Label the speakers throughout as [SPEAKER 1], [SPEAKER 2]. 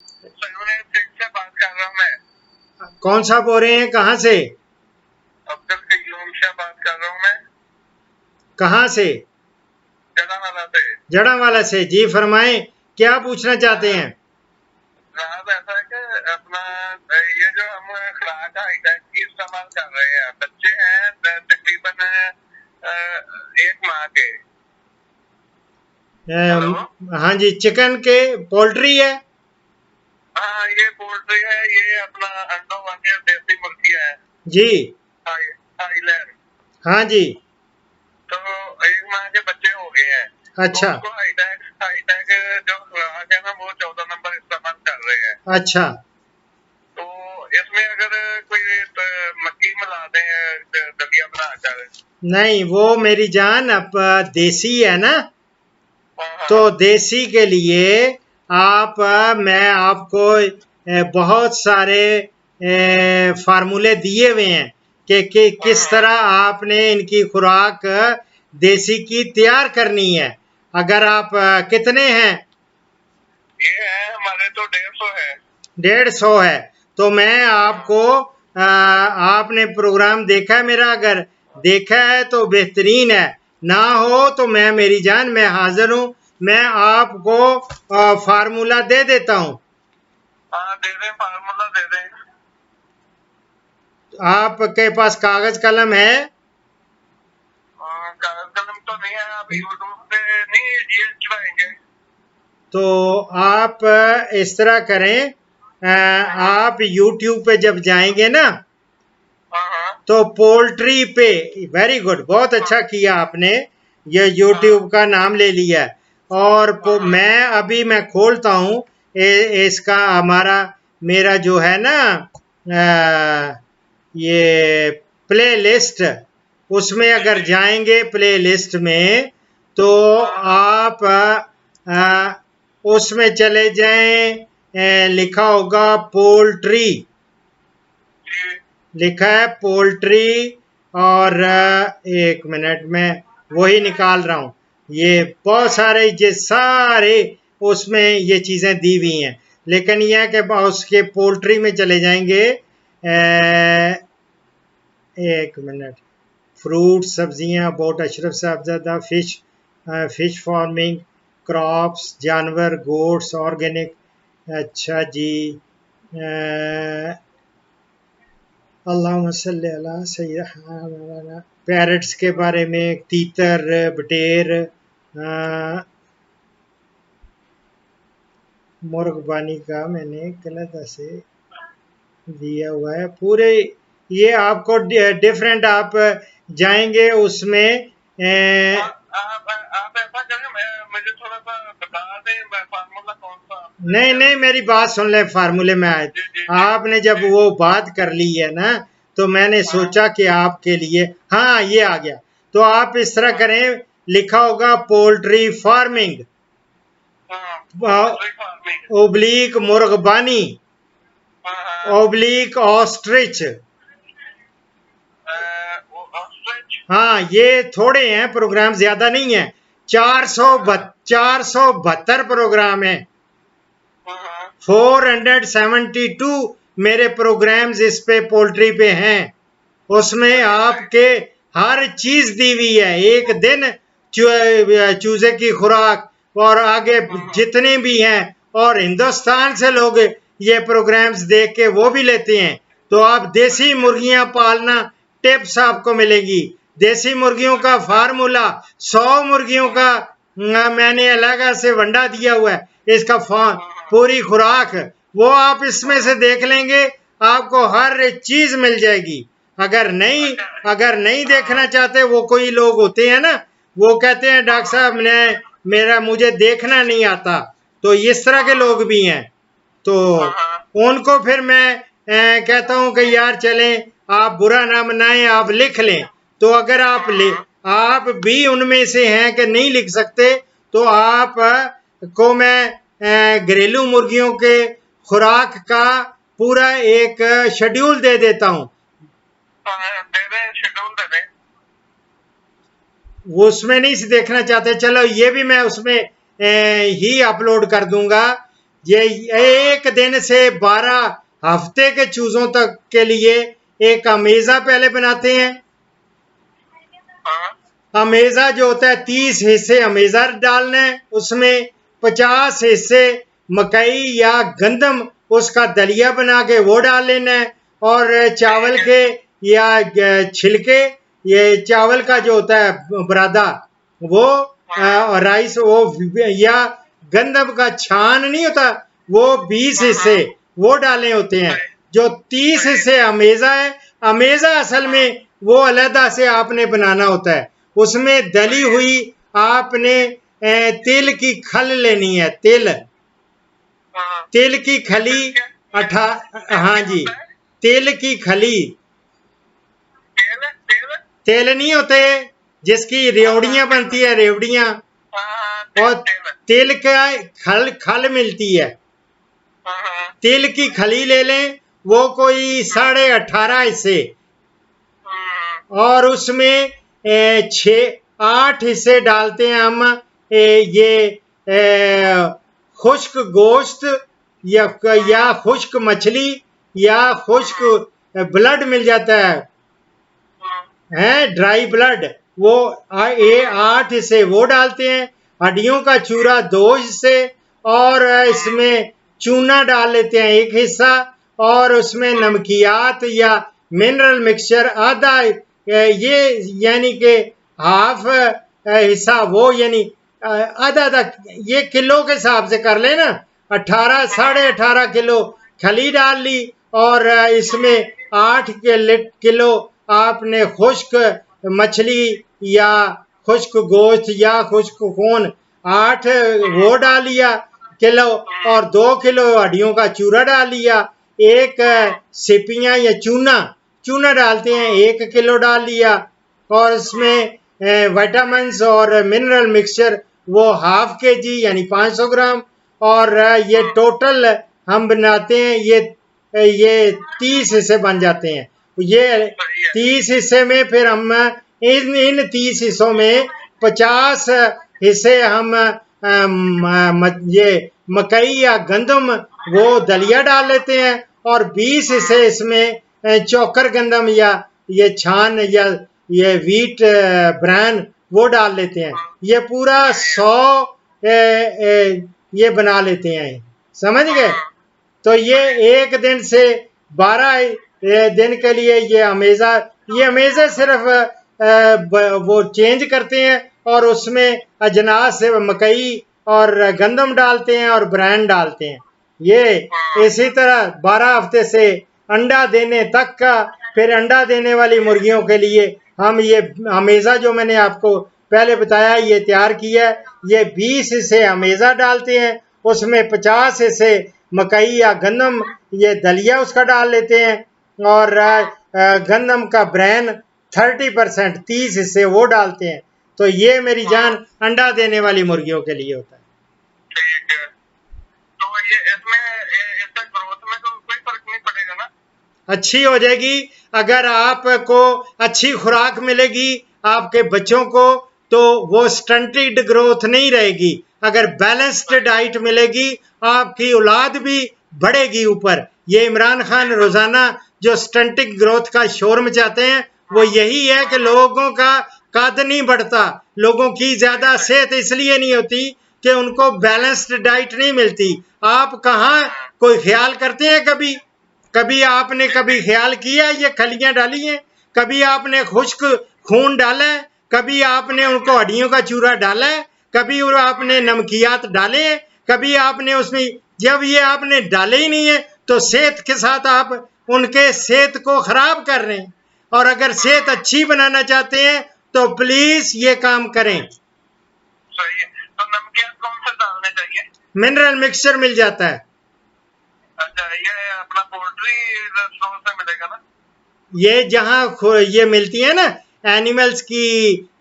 [SPEAKER 1] 786 से बात कर रहा हूँ मैं।
[SPEAKER 2] कौन सा बोल रहे हैं, कहाँ से?
[SPEAKER 1] अब्दुल कयूम से बात कर रहा हूँ मैं।
[SPEAKER 2] कहाँ से?
[SPEAKER 1] जड़ावाला से।
[SPEAKER 2] जड़ावाला से, जी फरमाएं, क्या पूछना चाहते हैं?
[SPEAKER 1] जनाब ऐसा है कि अपना ये जो हम खुराक हाईटेक की इस्तेमाल कर रहे हैं, बच्चे हैं तकरीबन 1 माह के। हेलो।
[SPEAKER 2] हाँ जी, चिकन के पोल्ट्री है?
[SPEAKER 1] हाँ, ये पोल्ट्री है, ये अपना अंडों वाली देसी मुर्गी है
[SPEAKER 2] जी।
[SPEAKER 1] हाईलैंड।
[SPEAKER 2] हाँ जी।
[SPEAKER 1] तो 1 माह के बच्चे हो गए हैं।
[SPEAKER 2] अच्छा।
[SPEAKER 1] तो उसको हाईटेक जो खुराक है ना, वो 14 नंबर इस्तेमाल कर रहे हैं।
[SPEAKER 2] अच्छा।
[SPEAKER 1] तो इसमें अगर कोई मक्खी मिला दें दलिया बनाकर।
[SPEAKER 2] नहीं, वो मेरी जान अब देसी है ना,
[SPEAKER 1] हाँ,
[SPEAKER 2] तो देसी के लिए आप मैं आपको बहुत सारे फार्मूले दिए हुए हैं कि किस तरह आपने इनकी खुराक देसी की तैयार करनी है। अगर आप कितने हैं?
[SPEAKER 1] ये है हमारे तो 150 है।
[SPEAKER 2] 150 है, तो मैं आपको आपने प्रोग्राम देखा है मेरा? अगर देखा है तो बेहतरीन है, ना हो तो मैं मेरी जान मैं हाजिर हूँ, मैं आपको फार्मूला दे देता हूँ।
[SPEAKER 1] हाँ, दे दें, फार्मूला दे दें।
[SPEAKER 2] आपके पास कागज कलम है?
[SPEAKER 1] कागज कलम तो नहीं है, आप यूट्यूब पे नहीं ये चलाएंगे?
[SPEAKER 2] तो आप इस तरह करें, आप YouTube पे जब जाएंगे ना, तो पोल्ट्री पे, वेरी गुड, बहुत अच्छा किया आपने, ये YouTube का नाम ले लिया। और मैं अभी मैं खोलता हूँ इसका हमारा मेरा जो है ना ये प्ले लिस्ट, उसमें अगर जाएंगे प्ले लिस्ट में तो आप उसमें चले जाएं, लिखा होगा पोल्ट्री, लिखा है पोल्ट्री, और 1 मिनट में वही निकाल रहा हूँ। ये बहुत सारे ये सारे उसमें ये चीज़ें दी हुई हैं, लेकिन यह है कि उसके पोल्ट्री में चले जाएंगे। 1 मिनट, फ्रूट सब्जियां, about Ashraf Sahabzada, fish farming, crops, जानवर, गोट्स, ऑर्गेनिक। अच्छा जी, अल्लाह पैरट्स के बारे में, तीतर, बटेर, मुर्गबानी का मैंने गलत ऐसे दिया हुआ है पूरे। ये आपको डिफरेंट, आप जाएंगे उसमें
[SPEAKER 1] आप ऐसा करें, मुझे थोड़ा सा बता दें फार्मूला कौन सा।
[SPEAKER 2] नहीं नहीं, मेरी बात सुन ले, फार्मूले में आए। आपने जब वो बात कर ली है ना, तो मैंने सोचा कि आपके लिए, हाँ ये आ गया। तो आप इस तरह करें, लिखा होगा पोल्ट्री फार्मिंग ओब्लिक मुर्गबानी ओब्लिक ऑस्ट्रिच। हाँ, ये थोड़े हैं प्रोग्राम, ज्यादा नहीं है, 472 प्रोग्राम है। 472 मेरे प्रोग्राम्स इस पे पोल्ट्री पे हैं। उसमें आपके हर चीज दी हुई है, एक दिन चूजे की खुराक, और आगे जितने भी हैं, और हिंदुस्तान से लोग ये प्रोग्राम्स देख के वो भी लेते हैं। तो आप देसी मुर्गियां पालना टिप्स आपको मिलेगी, देसी मुर्गियों का फार्मूला, 100 मुर्गियों का मैंने अलग से वंडा दिया हुआ है, इसका पूरी खुराक, वो आप इसमें से देख लेंगे, आपको हर चीज मिल जाएगी। अगर नहीं देखना चाहते, वो कोई लोग होते हैं ना, वो कहते हैं डॉक्टर साहब मुझे देखना नहीं आता, तो इस तरह के लोग भी हैं। तो उनको फिर मैं कहता हूं कि यार चलें, आप बुरा ना मनाएं, आप लिख लें। तो अगर आप भी उनमें से हैं कि नहीं लिख सकते, तो आप को मैं घरेलू मुर्गियों के खुराक का पूरा एक शेड्यूल दे देता हूं। वो उसमें नहीं देखना चाहते, चलो ये भी मैं उसमें ही अपलोड कर दूंगा। ये एक दिन से 12 हफ्ते के चूजों तक के लिए एक अमेजा पहले बनाते हैं। अमेजा जो होता है 30 हिस्से अमेजा डालना है, उसमें 50 हिस्से मकई या गंदम उसका दलिया बना के वो डाल लेना है, और चावल के या छिलके, ये चावल का जो होता है बरादा वो, राइस वो, या गंदम का छान नहीं होता वो 20 हिस्से वो डाले होते हैं। जो 30 हिस्से अमेजा है, अमेजा असल में वो अलहदा से आपने बनाना होता है। उसमें दली हुई आपने तिल की खल लेनी है, तिल की खली हाँ जी, तिल की खली, तेल नहीं होते जिसकी रेवड़ियां बनती है, रेवड़ियां, और तिल का खल मिलती है। तिल की खली ले लें, वो कोई 18.5 हिस्से, और उसमें 6-8 हिस्से डालते हैं हम ये खुश्क गोश्त या खुश्क मछली या खुश्क ब्लड मिल जाता है ड्राई ब्लड, वो 8 हिस्से वो डालते हैं। हड्डियों का चूरा 2 हिस्से, और इसमें चूना डाल लेते हैं 1 हिस्सा, और उसमें नमकियात या मिनरल मिक्सचर आधा, ये यानी कि हाफ हिस्सा वो, यानी आधा, ये किलो के हिसाब से कर लेना, 18-18.5 किलो खली डाल ली, और इसमें 8 किलो आपने खुश्क मछली या खुश्क गोश्त या खुश्क खून 8 वो डाल लिया किलो, और 2 किलो हड्डियों का चूरा डाल लिया, 1 सिपियां या चूना डालते हैं 1 किलो डाल लिया, और इसमें विटामिन्स और मिनरल मिक्सचर वो ½ kg यानी 500 ग्राम, और ये टोटल हम बनाते हैं, ये 30 हिस्से बन जाते हैं। ये 30 हिस्से में फिर हम इन 30 हिस्सों में 50 हिस्से हम ये मकई या गंदम वो दलिया डाल लेते हैं, और 20 हिस्से इसमें चोकर गंदम या ये छान या ये व्हीट ब्रान वो डाल लेते हैं। ये पूरा 100 ये बना लेते हैं, समझ गए? तो ये एक दिन से 12 दिन के लिए ये अमेजा सिर्फ वो चेंज करते हैं, और उसमें अजनास से मकई और गंदम डालते हैं और ब्रांड डालते हैं। ये इसी तरह 12 हफ्ते से अंडा देने तक का, फिर अंडा देने वाली मुर्गियों के लिए हम ये अमेजा जो मैंने आपको पहले बताया ये तैयार किया है। ये 20 हिस्से अमेजा डालते हैं, उसमें 50 हिस्से मकई या गंदम ये दलिया उसका डाल लेते हैं, और गंदम का ब्रैन 30% 30 हिस्से वो डालते हैं। तो ये मेरी जान अंडा देने वाली मुर्गियों के लिए होता है।
[SPEAKER 1] ठीक है, तो ये इससे ग्रोथ में तो कोई फर्क नहीं पड़ेगा ना?
[SPEAKER 2] अच्छी हो जाएगी अगर आपको अच्छी खुराक मिलेगी आपके बच्चों को, तो वो स्टंटेड ग्रोथ नहीं रहेगी। अगर बैलेंस्ड डाइट मिलेगी आपकी औलाद भी बढ़ेगी ऊपर। ये इमरान खान रोजाना जो स्टंटिक ग्रोथ का शोर मचाते हैं वो यही है कि लोगों का कद नहीं बढ़ता, लोगों की ज्यादा सेहत इसलिए नहीं होती कि उनको बैलेंस्ड डाइट नहीं मिलती। आप कहाँ कोई ख्याल करते हैं? कभी आपने कभी ख्याल किया ये खलियां डाली हैं? कभी आपने खुश्क खून डाला है? कभी आपने उनको हड्डियों का चूरा डाला है? कभी आपने नमकियात डाले हैं? कभी आपने उसमें, जब ये आपने डाले ही नहीं है तो सेहत के साथ आप उनके सेहत को खराब कर रहे हैं। और अगर सेहत अच्छी बनाना चाहते हैं तो प्लीज ये काम करें।
[SPEAKER 1] सही है, तो नमकियात कौन से डालने चाहिए?
[SPEAKER 2] मिनरल मिक्सचर मिल जाता है।
[SPEAKER 1] अच्छा, ये अपना पोल्ट्री स्टोर से मिलेगा ना?
[SPEAKER 2] ये जहाँ ये मिलती है ना, एनिमल्स की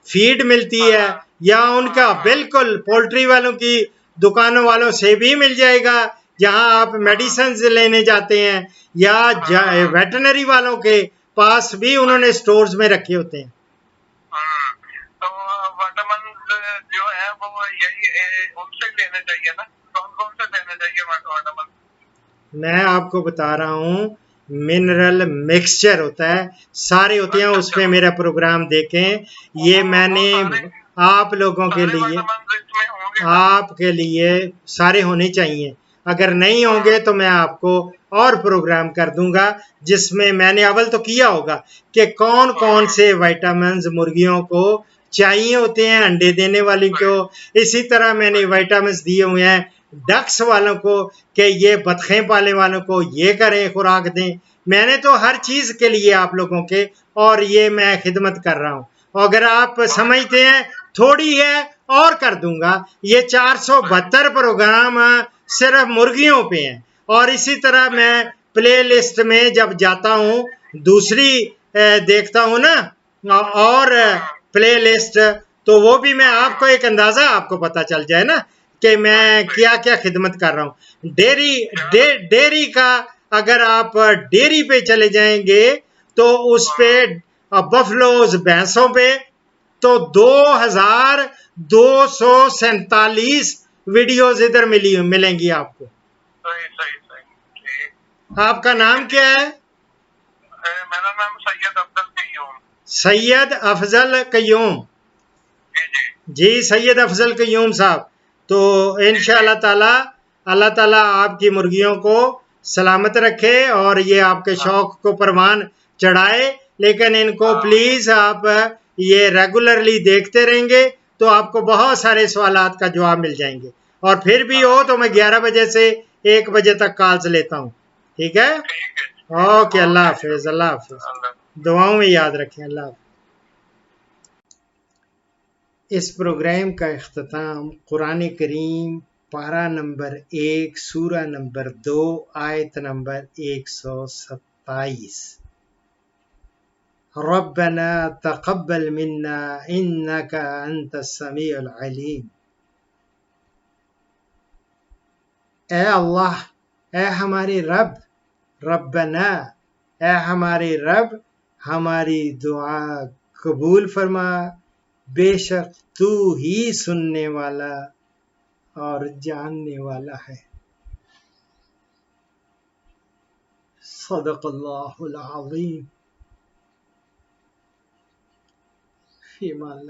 [SPEAKER 2] फीड मिलती है, या उनका बिल्कुल पोल्ट्री वालों की दुकानों वालों से भी मिल जाएगा। जहाँ आप मेडिसिन लेने जाते हैं या वेटनरी वालों के पास भी उन्होंने स्टोर्स में रखे होते हैं।
[SPEAKER 1] तो विटामिन जो है वो यही उनसे लेने चाहिए ना? कौन से देने चाहिए विटामिन?
[SPEAKER 2] मैं आपको बता रहा हूँ, मिनरल मिक्सचर होता है, सारे होते हैं, उस पे मेरा प्रोग्राम देखें। ये मैंने आप लोगों के लिए,
[SPEAKER 1] विटामिन इसमें होंगे ना?
[SPEAKER 2] आपके लिए सारे होने चाहिए। अगर नहीं होंगे तो मैं आपको और प्रोग्राम कर दूंगा, जिसमें मैंने अव्वल तो किया होगा कि कौन कौन से विटामिन्स मुर्गियों को चाहिए होते हैं, अंडे देने वाली को। इसी तरह मैंने विटामिन्स दिए हुए हैं डक्स वालों को कि ये बतखें पालने वालों को ये करें, खुराक दें। मैंने तो हर चीज़ के लिए आप लोगों के, और ये मैं खिदमत कर रहा हूँ। अगर आप समझते हैं थोड़ी है और कर दूंगा। ये 472 प्रोग्राम सिर्फ मुर्गियों पे हैं। और इसी तरह मैं प्ले लिस्ट में जब जाता हूँ, दूसरी देखता हूँ ना, और प्ले लिस्ट, तो वो भी मैं आपको एक अंदाज़ा आपको पता चल जाए ना कि मैं क्या क्या खिदमत कर रहा हूँ। डेयरी का अगर आप डेयरी पे चले जाएंगे तो उस पे बफलोज भैंसों पे तो 2247 वीडियोस इधर मिलेंगी आपको।
[SPEAKER 1] सही सही सही, ठीक।
[SPEAKER 2] आपका नाम क्या है?
[SPEAKER 1] मेरा नाम सैयद अफजल कयूम।
[SPEAKER 2] सैयद अफजल कयूम। जी सैयद अफजल कयूम साहब, तो इंशाअल्लाह ताला अल्लाह ताला आपकी मुर्गियों को सलामत रखे और ये आपके शौक को परवान चढ़ाए। लेकिन इनको प्लीज़ आप ये रेगुलरली देखते रहेंगे तो आपको बहुत सारे सवालात का जवाब मिल जाएंगे। और फिर भी हो तो मैं 11 बजे से 1 बजे तक कॉल्स लेता हूँ। ठीक है? ओके, अल्लाह हाफिज़, अल्लाह हाफिज़। दुआओं में याद रखें। अल्लाह हाफिज़। इस प्रोग्राम का इख्तिताम कुरान करीम पारा नंबर 1 सूरा नंबर 2 आयत नंबर 127। रब्बना तक़ब्बल मिन्ना इन्नका अंतस समीउल अलीम। ए अल्लाह, ए हमारे रब, रब्बना, ए हमारे रब, हमारी दुआ कबूल फरमा, बेशक तू ही सुनने वाला और जानने वाला है। सदक़ल्लाहुल अज़ीम। ईमान।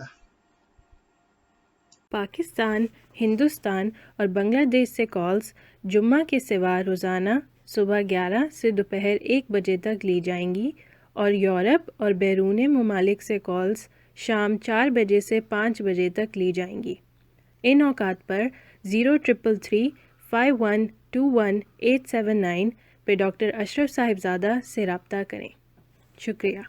[SPEAKER 3] पाकिस्तान, हिंदुस्तान और बांग्लादेश से कॉल्स जुम्मा के सिवा रोज़ाना सुबह 11 से दोपहर 1 बजे तक ली जाएंगी और यूरोप और बैरून ममालिक से कॉल्स शाम 4 बजे से 5 बजे तक ली जाएंगी। इन औकात पर 0333 5121 879 पे डॉक्टर अशरफ साहिबजादा से रब्ता करें। शुक्रिया।